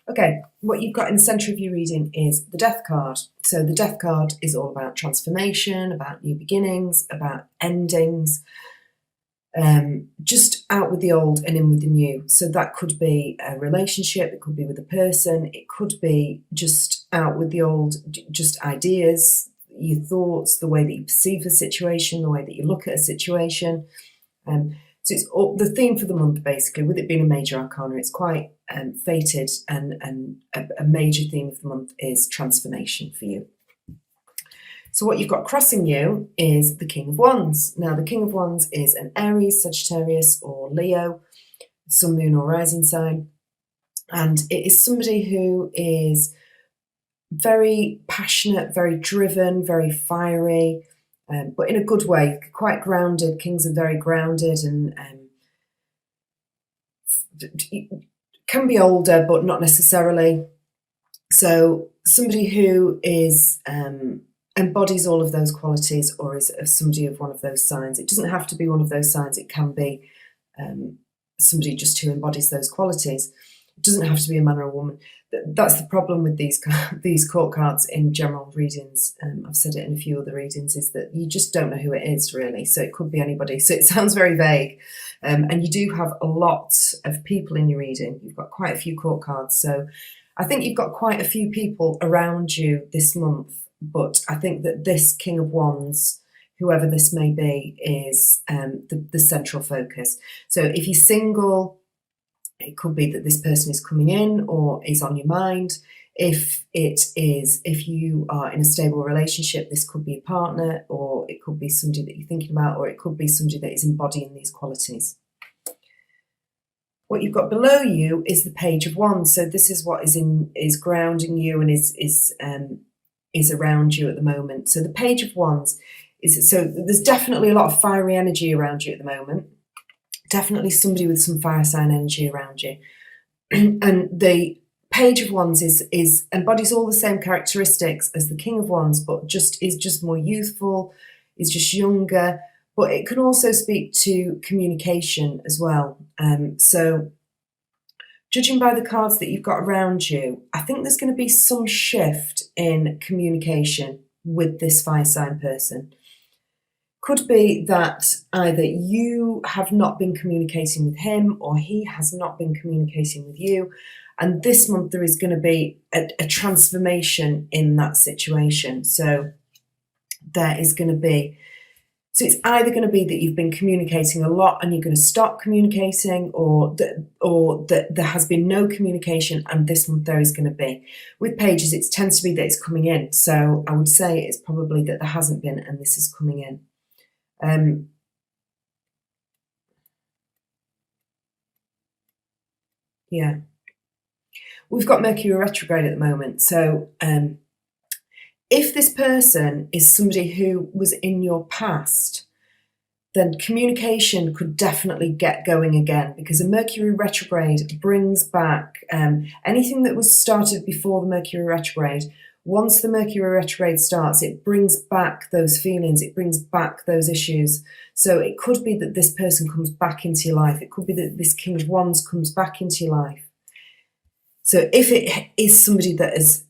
Okay, what you've got in the centre of your reading is the Death card. So the Death card is all about transformation, about new beginnings, about endings, just out with the old and in with the new. So that could be a relationship, it could be with a person, it could be just out with the old, just ideas, your thoughts, the way that you perceive a situation, the way that you look at a situation. So it's all, the theme for the month, basically, with it being a major arcana, it's quite fated, and a major theme of the month is transformation for you. So what you've got crossing you is the King of Wands. Now, the King of Wands is an Aries, Sagittarius, or Leo, Sun, Moon, or Rising sign. And it is somebody who is very passionate, very driven, very fiery, but in a good way, quite grounded. Kings are very grounded and can be older, but not necessarily. So somebody who is embodies all of those qualities, or is somebody of one of those signs. It doesn't have to be one of those signs. It can be somebody just who embodies those qualities. It doesn't have to be a man or a woman. That's the problem with these court cards in general readings. I've said it in a few other readings, is that you just don't know who it is, really. So it could be anybody. So it sounds very vague. And you do have a lot of people in your reading. You've got quite a few court cards. So I think you've got quite a few people around you this month. But I think that this King of Wands, whoever this may be, is the central focus. So if you're single, it could be that this person is coming in or is on your mind. If you are in a stable relationship, this could be a partner, or it could be somebody that you're thinking about, or it could be somebody that is embodying these qualities. What you've got below you is the Page of Wands. So this is what is grounding you and is around you at the moment. So the Page of Wands so there's definitely a lot of fiery energy around you at the moment. Definitely somebody with some fire sign energy around you. And the Page of Wands embodies all the same characteristics as the King of Wands, but is just more youthful, is just younger. But it can also speak to communication as well. So judging by the cards that you've got around you, I think there's going to be some shift in communication with this fire sign person. Could be that either you have not been communicating with him, or he has not been communicating with you. And this month there is going to be a transformation in that situation. So there is going to be, so it's either going to be that you've been communicating a lot and you're going to stop communicating, or that there has been no communication and this month there is going to be. With pages, it tends to be that it's coming in. So I would say it's probably that there hasn't been and this is coming in. Yeah. We've got Mercury retrograde at the moment. So if this person is somebody who was in your past, then communication could definitely get going again, because a Mercury retrograde brings back anything that was started before the Mercury retrograde. Once the Mercury retrograde starts, it brings back those feelings, it brings back those issues. So it could be that this person comes back into your life. It could be that this King of Wands comes back into your life. So if it is somebody that as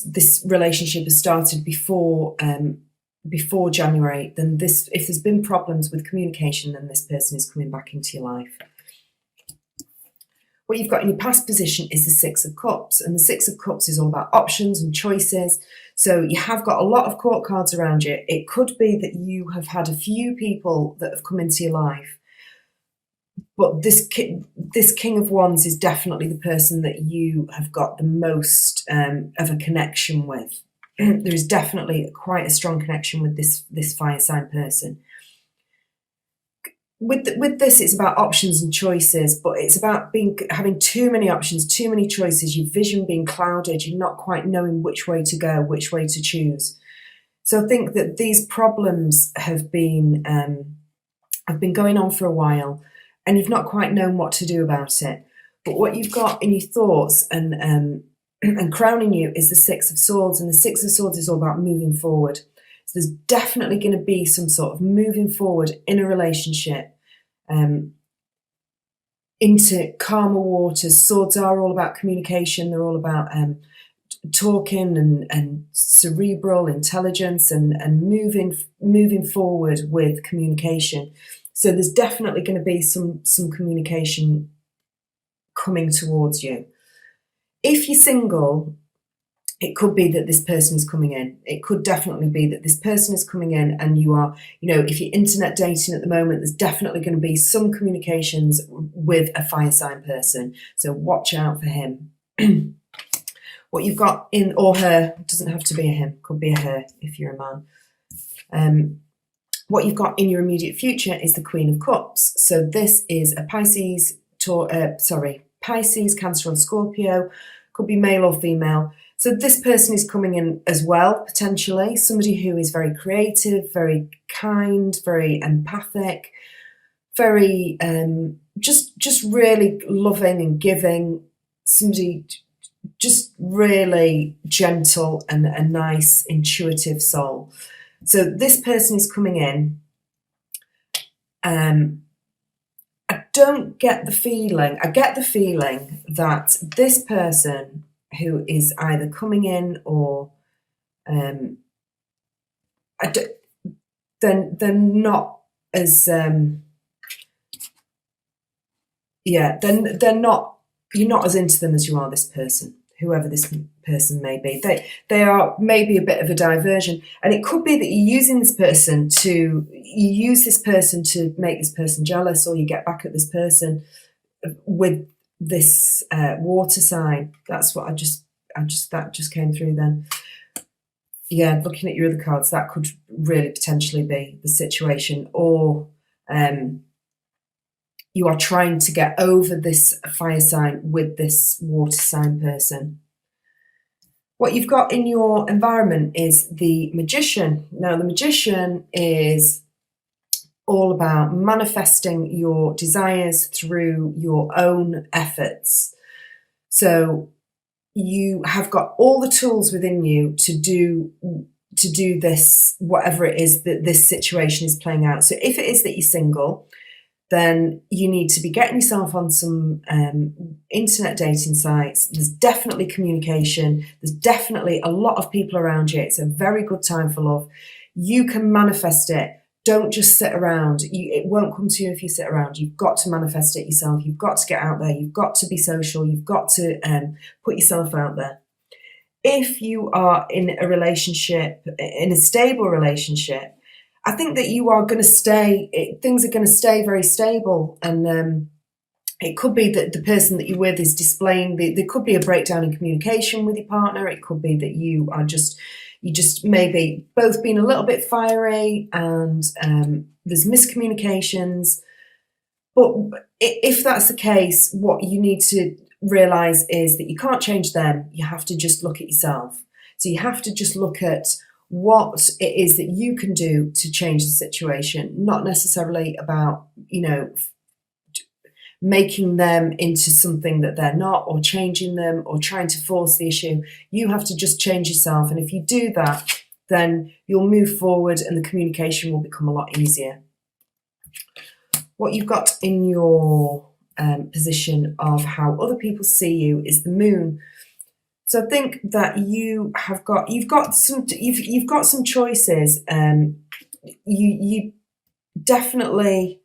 this relationship has started before January, then if there's been problems with communication, then this person is coming back into your life. What you've got in your past position is the Six of Cups, and the Six of Cups is all about options and choices. So you have got a lot of court cards around you. It could be that you have had a few people that have come into your life, but this King of Wands is definitely the person that you have got the most of a connection with. There is definitely quite a strong connection with this fire sign person. With this, it's about options and choices, but it's about having too many options, too many choices, your vision being clouded, you're not quite knowing which way to go, which way to choose. So I think that these problems have been going on for a while, and you've not quite known what to do about it. But what you've got in your thoughts and crowning you is the Six of Swords, and the Six of Swords is all about moving forward. So there's definitely going to be some sort of moving forward in a relationship. There's definitely going to be some sort of moving forward in a relationship. There's definitely going to be some sort of moving forward in a relationship. There's definitely going to be some sort of moving forward in a relationship. There's definitely going to be some sort of moving forward in a relationship. into calmer waters. Swords are all about communication. They're all about talking and cerebral intelligence and moving forward with communication. So there's definitely going to be some communication coming towards you. If you're single, it could be that this person is coming in. It could definitely be that this person is coming in, and you are, if you're internet dating at the moment, there's definitely going to be some communications with a fire sign person. So watch out for him. What you've got in, or her, doesn't have to be a him, could be a her if you're a man. What you've got in your immediate future is the Queen of Cups. So this is a Pisces, Cancer or Scorpio, could be male or female. So this person is coming in as well, potentially, somebody who is very creative, very kind, very empathic, very just really loving and giving, somebody just really gentle and a nice, intuitive soul. So this person is coming in. I don't get the feeling, I get the feeling that this person who is either coming in or they're not as they're not, you're not as into them as you are this person, whoever this person may be. They are maybe a bit of a diversion, and it could be that you use this person to make this person jealous, or you get back at this person with this water sign. That's what that just came through then. Yeah, looking at your other cards, that could really potentially be the situation, or you are trying to get over this fire sign with this water sign person. What you've got in your environment is the Magician. Now, the Magician is all about manifesting your desires through your own efforts. So you have got all the tools within you to do this, whatever it is that this situation is playing out. So if it is that you're single, then you need to be getting yourself on some internet dating sites. There's definitely communication. There's definitely a lot of people around you. It's a very good time for love. You can manifest it. Don't just sit around. It won't come to you if you sit around. You've got to manifest it yourself. You've got to get out there. You've got to be social. You've got to put yourself out there. If you are in a relationship, in a stable relationship, I think that you are going to stay, things are going to stay very stable. And it could be that the person that you're with is displaying, there could be a breakdown in communication with your partner. It could be that you just maybe both being a little bit fiery, and there's miscommunications. But if that's the case, what you need to realize is that you can't change them. You have to just look at yourself. So you have to just look at what it is that you can do to change the situation, not necessarily about, making them into something that they're not, or changing them, or trying to force the issue. You have to just change yourself. And if you do that, then you'll move forward and the communication will become a lot easier. What you've got in your position of how other people see you is the Moon. So I think that you've got some choices. You definitely,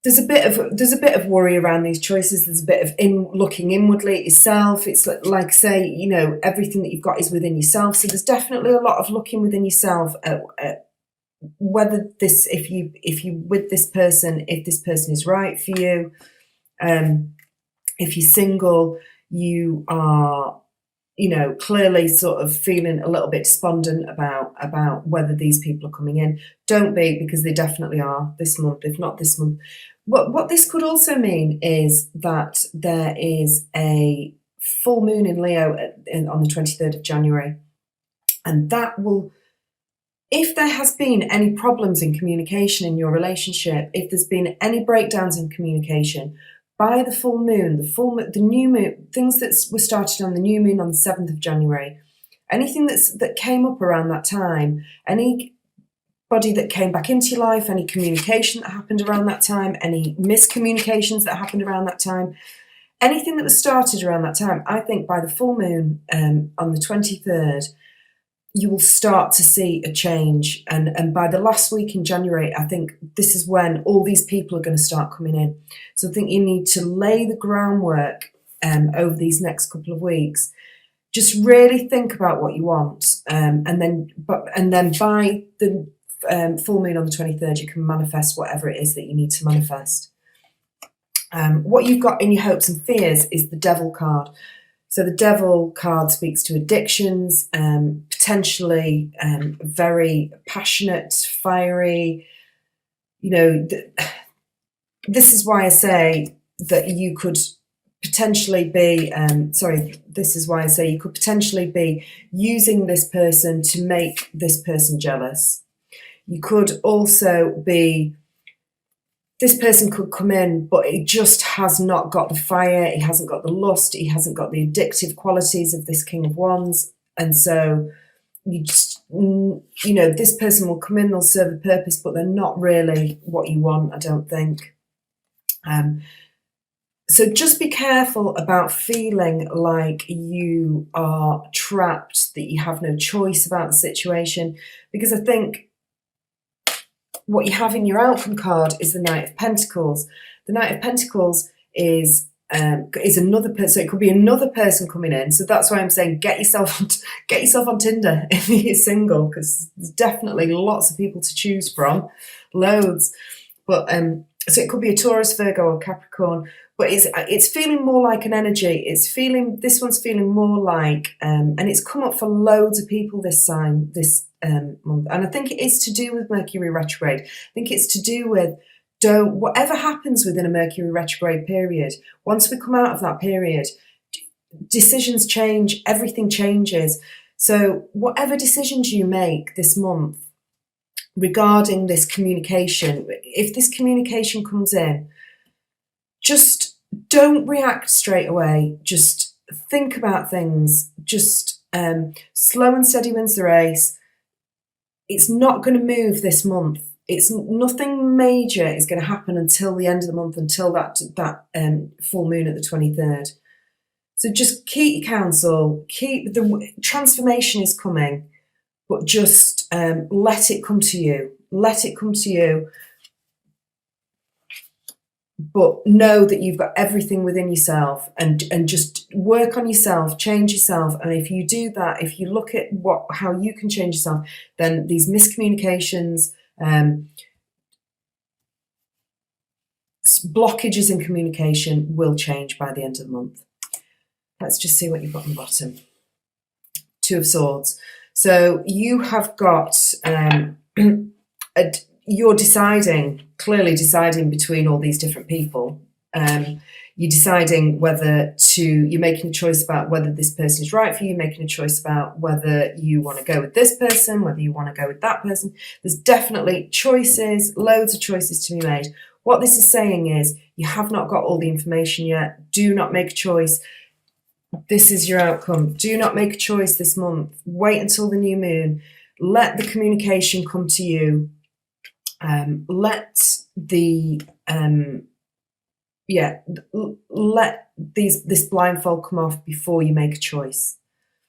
there's a bit of worry around these choices. There's a bit of looking inwardly at yourself. It's like say, everything that you've got is within yourself. So there's definitely a lot of looking within yourself at whether this, if you with this person, if this person is right for you. If you're single, you are, clearly sort of feeling a little bit despondent about whether these people are coming in. Don't be, because they definitely are this month, if not this month. What this could also mean is that there is a full moon in Leo on the 23rd of January. And that will, if there has been any problems in communication in your relationship, if there's been any breakdowns in communication, by the full moon, the new moon, things that were started on the new moon on the 7th of January, anything that came up around that time, any anybody that came back into your life, any communication that happened around that time, any miscommunications that happened around that time, anything that was started around that time, I think by the full moon on the 23rd, you will start to see a change. And by the last week in January, I think this is when all these people are going to start coming in. So I think you need to lay the groundwork over these next couple of weeks. Just really think about what you want, and then by the full moon on the 23rd, you can manifest whatever it is that you need to manifest. What you've got in your hopes and fears is the Devil card. So the Devil card speaks to addictions, potentially very passionate, fiery. You know, this is why I say that you could potentially be, this is why I say you could potentially be using this person to make this person jealous. You could also be, this person could come in, but it just has not got the fire, he hasn't got the lust, he hasn't got the addictive qualities of this King of Wands. And so, this person will come in, they'll serve a purpose, but they're not really what you want, I don't think. So just be careful about feeling like you are trapped, that you have no choice about the situation, because I think what you have in your outcome card is the Knight of Pentacles. The Knight of Pentacles is another person. So it could be another person coming in. So that's why I'm saying get yourself on Tinder if you're single, because there's definitely lots of people to choose from, loads. But so it could be a Taurus, Virgo, or Capricorn. But it's feeling more like an energy. This one's feeling more like, and it's come up for loads of people this month. And I think it is to do with Mercury retrograde. I think it's to do with whatever happens within a Mercury retrograde period, once we come out of that period, decisions change, everything changes. So whatever decisions you make this month regarding this communication, if this communication comes in, just don't react straight away. Just think about things. Just slow and steady wins the race. It's not going to move this month. It's nothing major is going to happen until the end of the month, until that full moon at the 23rd. So just keep your counsel. Keep the transformation is coming, but just let it come to you. Let it come to you. But know that you've got everything within yourself, and just work on yourself, change yourself. And if you do that, if you look at how you can change yourself, then these miscommunications, blockages in communication will change by the end of the month. Let's just see what you've got on the bottom. Two of Swords. So you have got you're clearly deciding between all these different people. You're deciding you're making a choice about whether this person is right for you, making a choice about whether you want to go with this person, whether you want to go with that person. There's definitely choices, loads of choices to be made. What this is saying is you have not got all the information yet. Do not make a choice. This is your outcome. Do not make a choice this month. Wait until the new moon. Let the communication come to you. Let this blindfold come off before you make a choice.